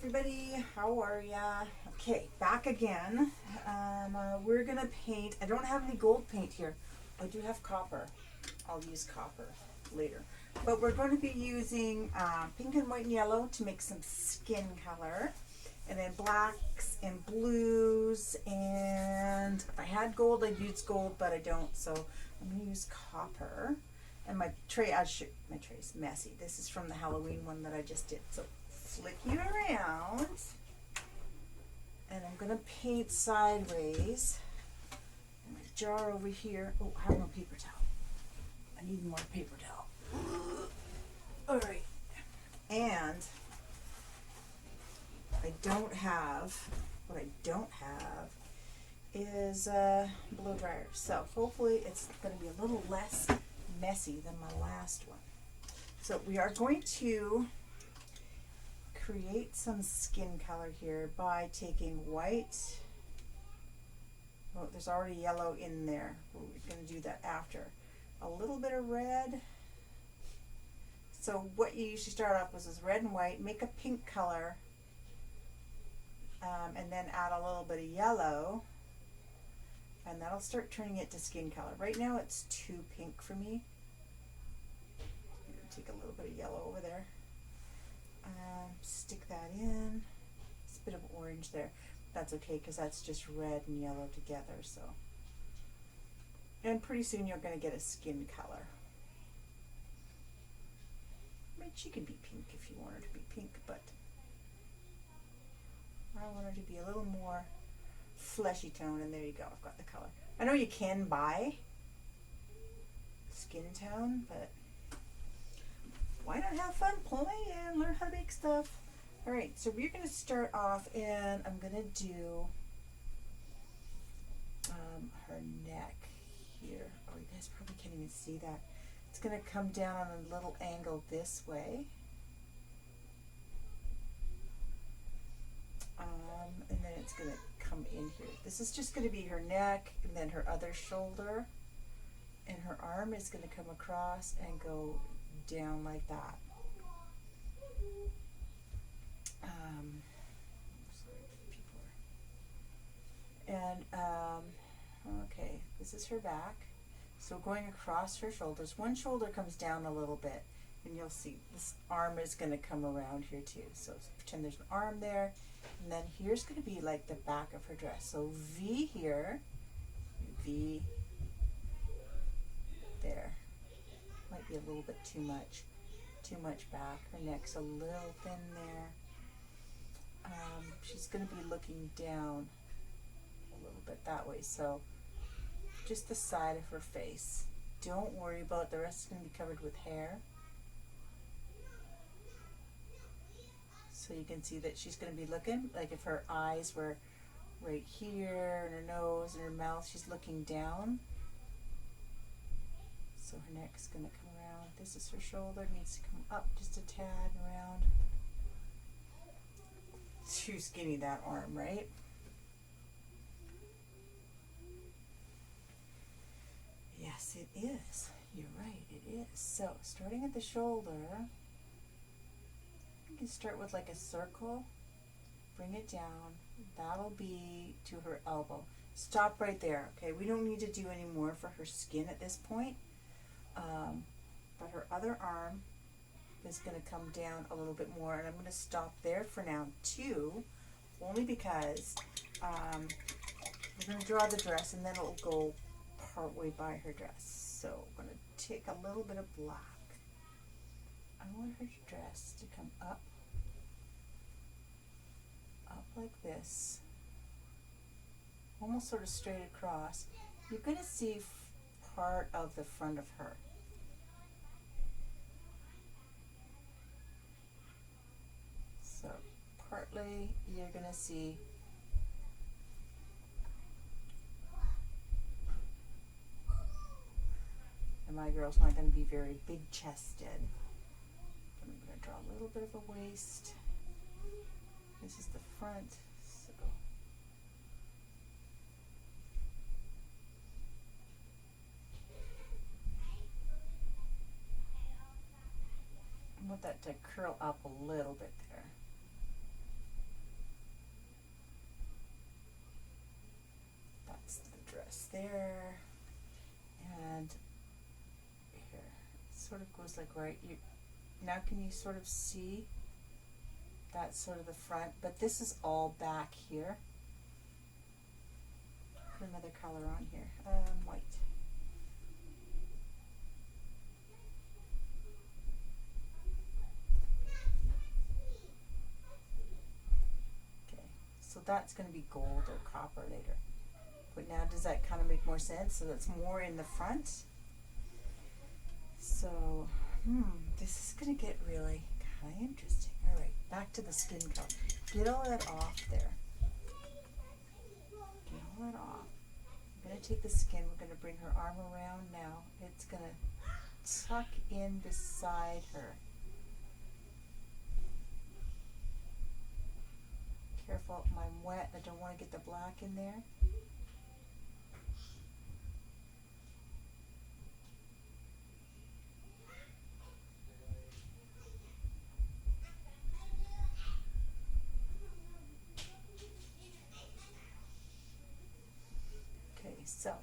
everybody, how are ya? Okay, back again. We're gonna paint. I don't have any gold paint here. I do have copper. I'll use copper later. But we're going to be using pink and white and yellow to make some skin color. And then blacks and blues. And if I had gold, I'd use gold, but I don't. So I'm going to use copper. And my tray, my tray's messy. This is from the Halloween one that I just did. So flick you around. And I'm going to paint sideways. And my jar over here. Oh, I have no paper towel. I need more paper towel. All right. And what I don't have is a blow dryer. So hopefully it's going to be a little less messy than my last one. So we are going to create some skin color here by taking white. Oh, there's already yellow in there. We're going to do that after. A little bit of red. So what you usually start off with is red and white. Make a pink color. And then add a little bit of yellow. And that'll start turning it to skin color. Right now it's too pink for me. I'm going to take a little bit of yellow over there. Stick that in. It's a bit of orange there. That's okay because that's just red and yellow together. So, and pretty soon you're going to get a skin color. I mean, she can be pink if you want her to be pink, but I want her to be a little more fleshy tone, and there you go, I've got the color. I know you can buy skin tone, but why not have fun playing and learn how to make stuff? Alright, so we're going to start off, and I'm going to do her neck here. Oh, you guys probably can't even see that. It's going to come down on a little angle this way. And then it's going to come in here. This is just going to be her neck, and then her other shoulder, and her arm is going to come across and go down like that. Okay, this is her back. So going across her shoulders, one shoulder comes down a little bit, and you'll see this arm is going to come around here too. So pretend there's an arm there, and then here's going to be like the back of her dress. So V here, V there. Might be a little bit too much back. Her neck's a little thin there. She's going to be looking down a little bit that way. So just the side of her face. Don't worry about the rest. Is going to be covered with hair. So you can see that she's going to be looking like if her eyes were right here, and her nose and her mouth, she's looking down. So her neck's going to come around. This is her shoulder. Needs to come up just a tad and around. Too skinny, that arm, right? Yes, it is. You're right, it is. So, starting at the shoulder, you can start with like a circle, bring it down. That'll be to her elbow. Stop right there, okay? We don't need to do any more for her skin at this point. But her other arm is going to come down a little bit more, and I'm going to stop there for now too, only because we're going to draw the dress, and then it'll go part way by her dress. So I'm going to take a little bit of black. I want her dress to come up like this, almost sort of straight across. You're going to see part of the front of her. So partly you're going to see and my girl's not going to be very big chested. I'm going to draw a little bit of a waist. This is the front. So I want that to curl up a little bit there. sort of goes like right, now can you sort of see? That's sort of the front, but this is all back here. Put another color on here, white. Okay, so that's going to be gold or copper later. But now does that kind of make more sense? So that's more in the front. So, this is going to get really kind of interesting. All right, back to the skin color. Get all that off there. Get all that off. I'm going to take the skin. We're going to bring her arm around now. It's going to tuck in beside her. Careful, I'm wet. I don't want to get the black in there. Okay, so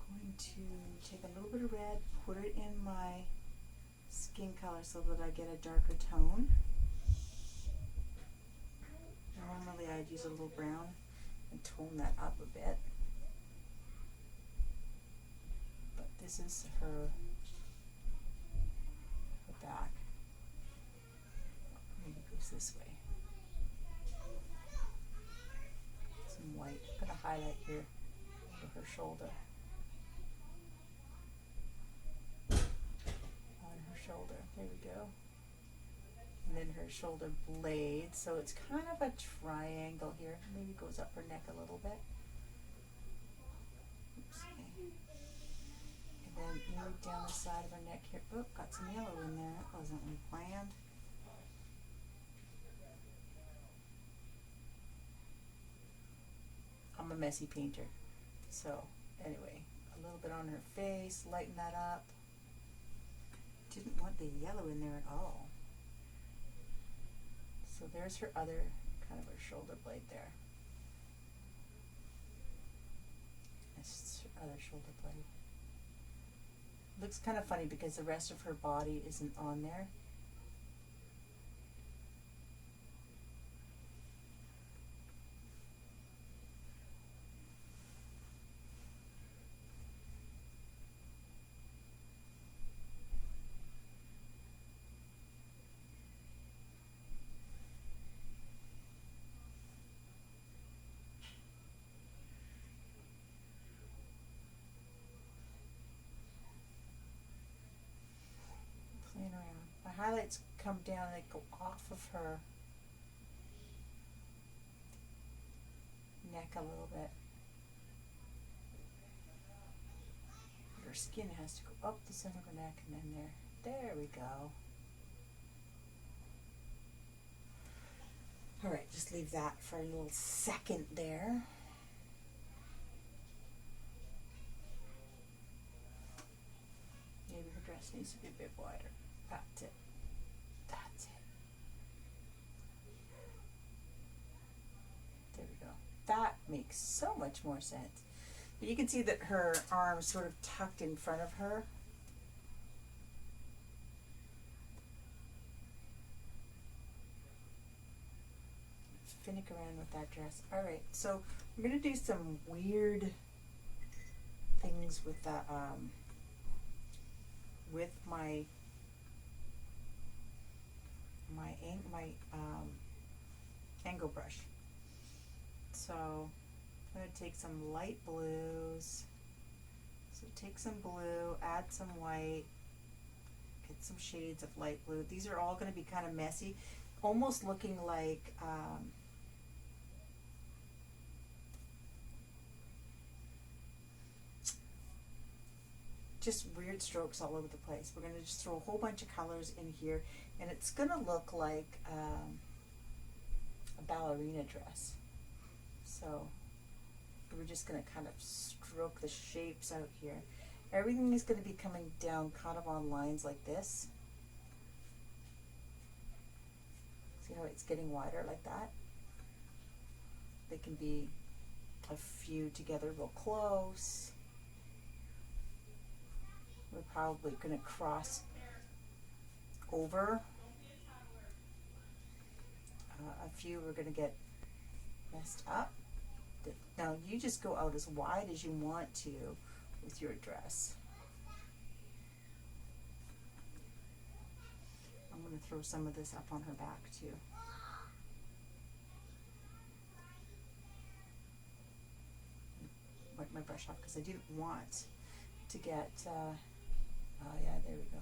going to take a little bit of red, put it in my skin color so that I get a darker tone. Normally I'd use a little brown and tone that up a bit. But this is her back. Maybe it goes this way. Some white. I'm going to highlight here over her shoulder. On her shoulder. There we go. And then her shoulder blade. So it's kind of a triangle here. Maybe goes up her neck a little bit. Oops. And then maybe down the side of her neck here. Oh, got some yellow in there. That wasn't planned. I'm a messy painter. So anyway, a little bit on her face, lighten that up. Didn't want the yellow in there at all. So there's her other, kind of her shoulder blade there. That's her other shoulder blade. Looks kind of funny because the rest of her body isn't on there. Playing around. My highlights come down and they go off of her neck a little bit. But her skin has to go up the center of her neck and then there. There we go. Alright, just leave that for a little second there. Maybe her dress needs to be a bit wider. That's it. That's it. There we go. That makes so much more sense. But you can see that her arm's sort of tucked in front of her. Finick around with that dress. Alright, so we're going to do some weird things with the, with my angle brush. So I'm going to take some light blues. So take some blue, add some white, get some shades of light blue. These are all going to be kind of messy, almost looking like just weird strokes all over the place. We're going to just throw a whole bunch of colors in here, and it's going to look like a ballerina dress. So we're just going to kind of stroke the shapes out here. Everything is going to be coming down kind of on lines like this. See how it's getting wider like that? They can be a few together real close. We're probably going to cross over. A few we're going to get messed up. Now you just go out as wide as you want to with your dress. I'm going to throw some of this up on her back too. Wipe my brush off because I didn't want to get, oh yeah, there we go.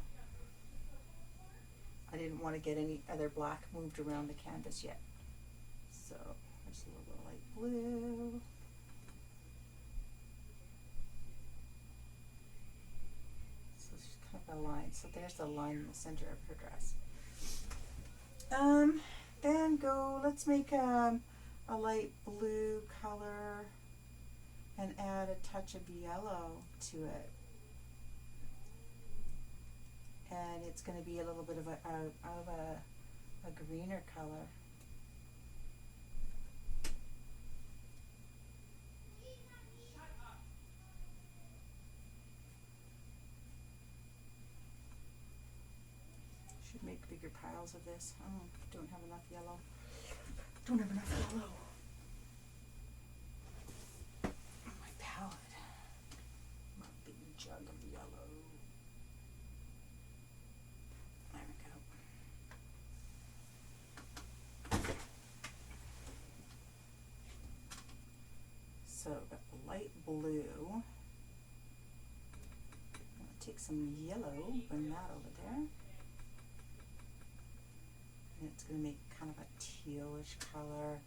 I didn't want to get any other black moved around the canvas yet. So there's a little light blue. So she's kind of a line. So there's the line in the center of her dress. Then let's make a light blue color and add a touch of yellow to it. And it's going to be a little bit of a greener color. Should make bigger piles of this. Oh, don't have enough yellow. Don't have enough yellow. My palette. My big jug of yellow. There we go. So I've got the light blue. I'm going to take some yellow, bring that over there. And it's going to make kind of a tealish color.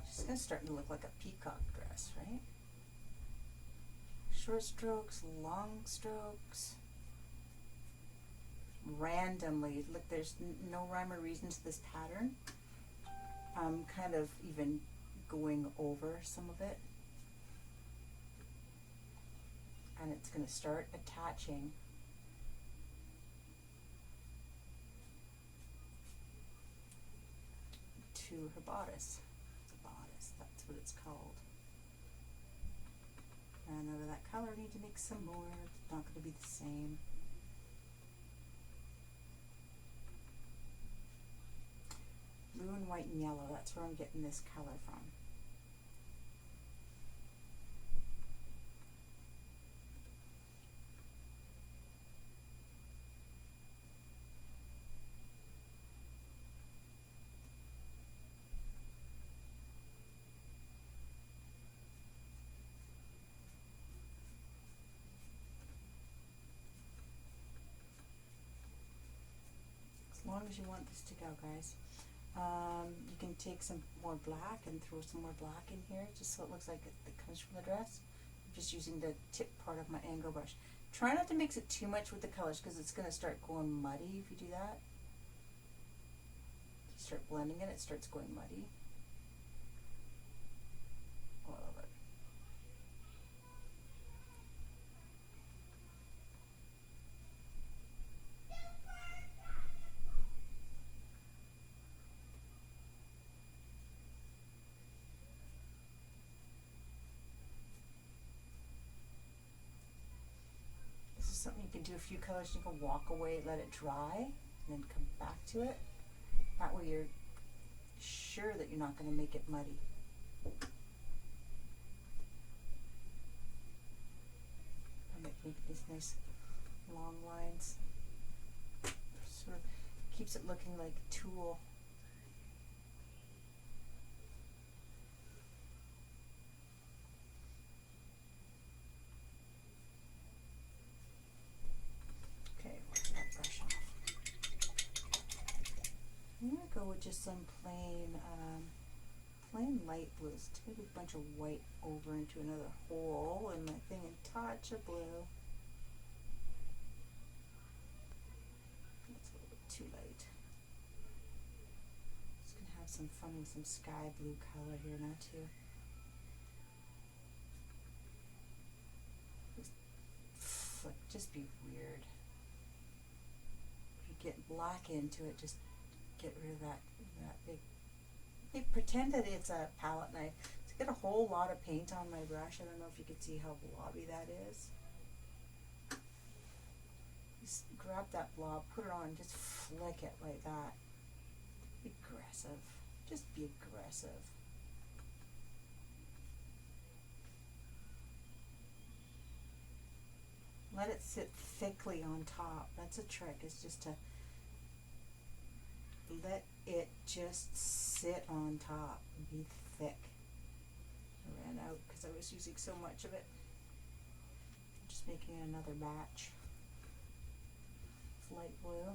It's going to start to look like a peacock dress, right? Short strokes, long strokes. Randomly, look, there's no rhyme or reason to this pattern. I'm kind of even going over some of it. And it's going to start attaching to her bodice. It's a bodice, that's what it's called. And out of that color, I need to make some more. It's not going to be the same. Blue and white and yellow, that's where I'm getting this color from. As long as you want this to go, guys. You can take some more black and throw some more black in here just so it looks like it comes from the dress. I'm just using the tip part of my angle brush. Try not to mix it too much with the colors because it's going to start going muddy if you do that. If you start blending it, it starts going muddy. I love it. Something you can do a few colors, you can walk away, let it dry, and then come back to it. That way you're sure that you're not going to make it muddy. I make these nice long lines. Sort of keeps it looking like tulle. I'm going to go with just some plain light blues. Take a bunch of white over into another hole in my thing and touch of blue. That's a little bit too light. Just going to have some fun with some sky blue color here now too. Just be weird. If you get black into it, just get rid of that big pretend that it's a palette knife to get a whole lot of paint on my brush. I don't know if you can see how blobby that is. Just grab that blob, put it on, just flick it like that. Be aggressive. Just be aggressive. Let it sit thickly on top. That's a trick, is just to let it just sit on top and be thick. I ran out because I was using so much of it. I'm just making another batch of light blue.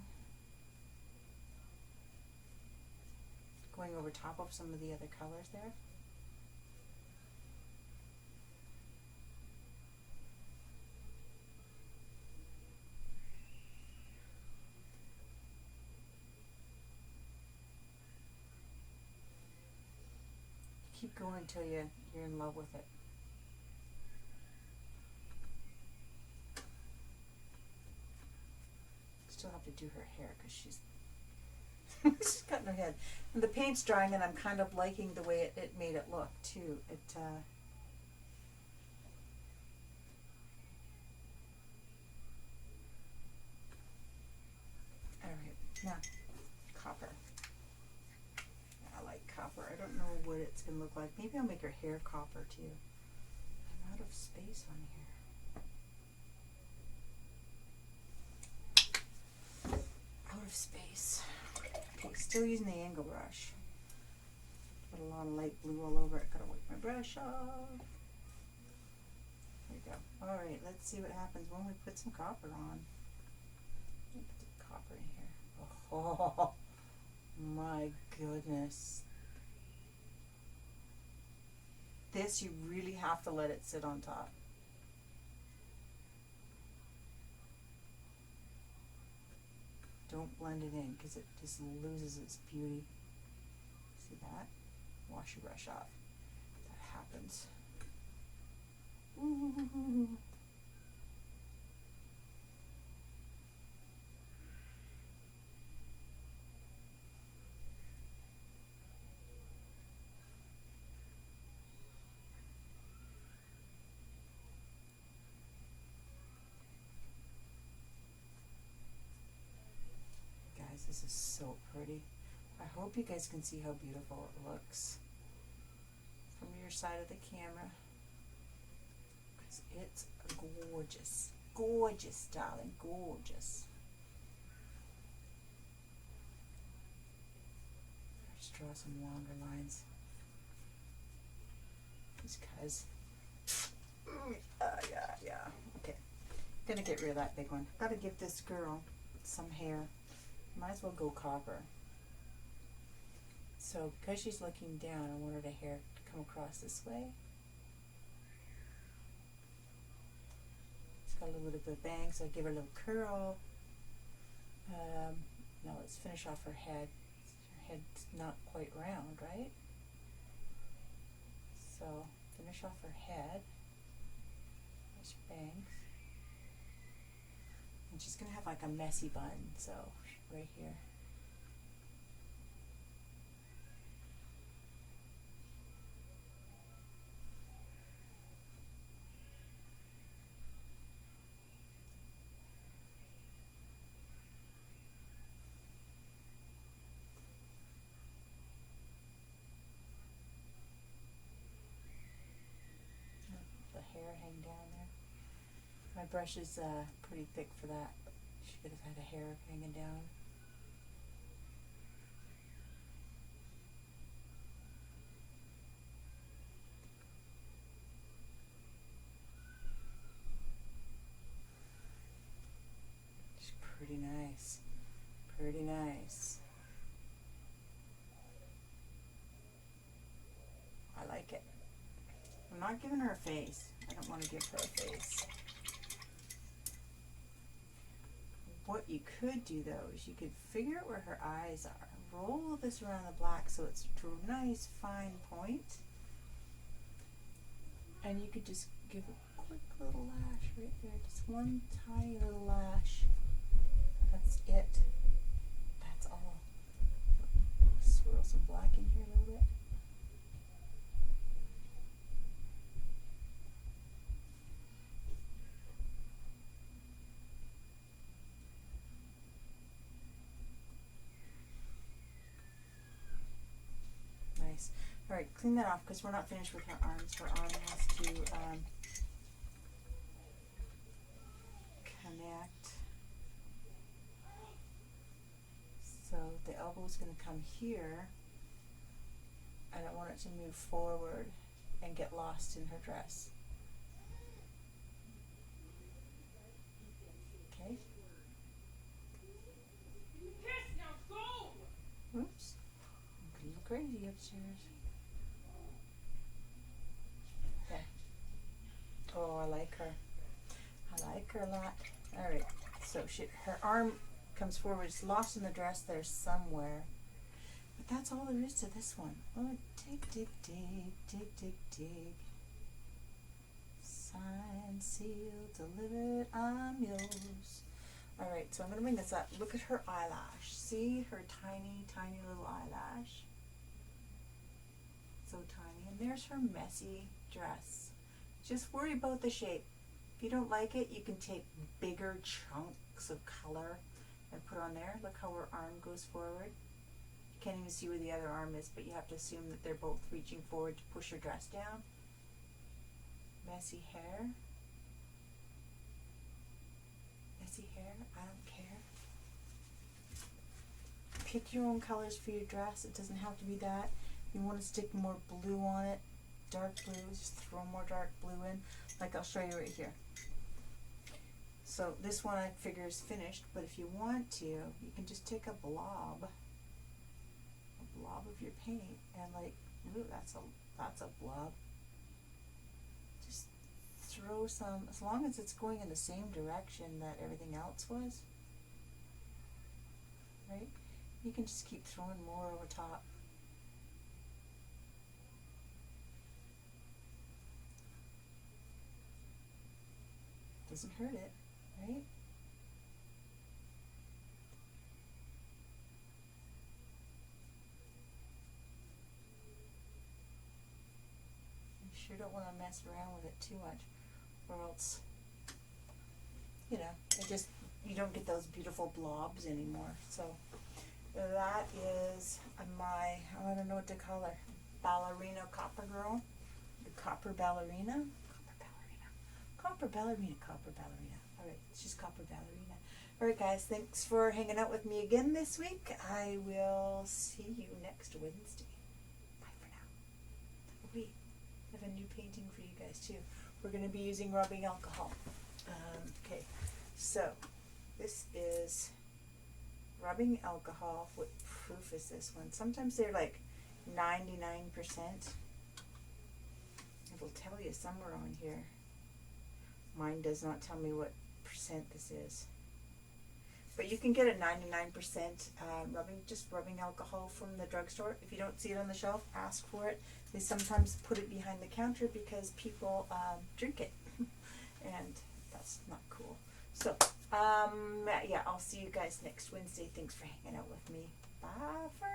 Going over top of some of the other colors there. Keep going until you're in love with it. Still have to do her hair because she's she's got no head. And the paint's drying, and I'm kind of liking the way it made it look too. All right, now copper. I like copper. I don't know what it's gonna look like. Maybe I'll make her hair copper too. I'm out of space on here. Out of space. Okay, still using the angle brush. Put a lot of light blue all over it. Gotta wipe my brush off. There we go. All right, let's see what happens when we put some copper on. Put some copper in here. Oh my goodness. This, you really have to let it sit on top. Don't blend it in because it just loses its beauty. See that? Wash your brush off. That happens. Ooh. This is so pretty. I hope you guys can see how beautiful it looks from your side of the camera. Because it's gorgeous. Gorgeous, darling. Gorgeous. Just draw some longer lines. Just because. Yeah. Okay. Gonna get rid of that big one. Gotta give this girl some hair. Might as well go copper. So because she's looking down, I want her hair to come across this way. She's got a little bit of bang, so I give her a little curl. Now let's finish off her head. Her head's not quite round, right? So finish off her head. There's her bangs. And she's gonna have like a messy bun, so right here. The hair hang down there. My brush is pretty thick for that. She could have had a hair hanging down. She's pretty nice. Pretty nice. I like it. I'm not giving her a face. I don't want to give her a face. What you could do though is you could figure out where her eyes are. Roll this around the black so it's to a nice fine point. And you could just give a quick little lash right there. Just one tiny little lash. That's it. That's all. Swirl some black in here a little bit. Alright, clean that off because we're not finished with her arms. Her arm has to connect. So the elbow is going to come here. I don't want it to move forward and get lost in her dress. Okay. Oops. I'm a little crazy upstairs. Okay. Oh, I like her. I like her a lot. Alright. So her arm comes forward. It's lost in the dress there somewhere. But that's all there is to this one. Oh, dig, dig, dig, dig, dig, dig. Signed, sealed, delivered, I'm yours. Alright, so I'm going to bring this up. Look at her eyelash. See her tiny, tiny little eyelash? So tiny. And there's her messy dress. Just worry about the shape. If you don't like it, you can take bigger chunks of color and put on there. Look how her arm goes forward. You can't even see where the other arm is, but you have to assume that they're both reaching forward to push her dress down. Messy hair. Messy hair, I don't care. Pick your own colors for your dress. It doesn't have to be that. You want to stick more blue on it, dark blue, just throw more dark blue in. Like I'll show you right here. So this one I figure is finished, but if you want to, you can just take a blob of your paint and like, ooh, that's a blob. Just throw some, as long as it's going in the same direction that everything else was, right? You can just keep throwing more over top. Doesn't hurt it, right? You sure don't want to mess around with it too much, or else, you know, you don't get those beautiful blobs anymore. So that is my, I don't know what to call her, ballerina copper girl, the copper ballerina. Copper ballerina. Alright, she's copper ballerina. Alright guys, thanks for hanging out with me again this week. I will see you next Wednesday. Bye for now. Oh wait, I have a new painting for you guys too. We're going to be using rubbing alcohol. Okay, so this is rubbing alcohol. What proof is this one? Sometimes they're like 99%. It'll tell you somewhere on here. Mine does not tell me what percent this is. But you can get a 99% rubbing alcohol from the drugstore. If you don't see it on the shelf, ask for it. They sometimes put it behind the counter because people drink it. And that's not cool. So, yeah, I'll see you guys next Wednesday. Thanks for hanging out with me. Bye for now.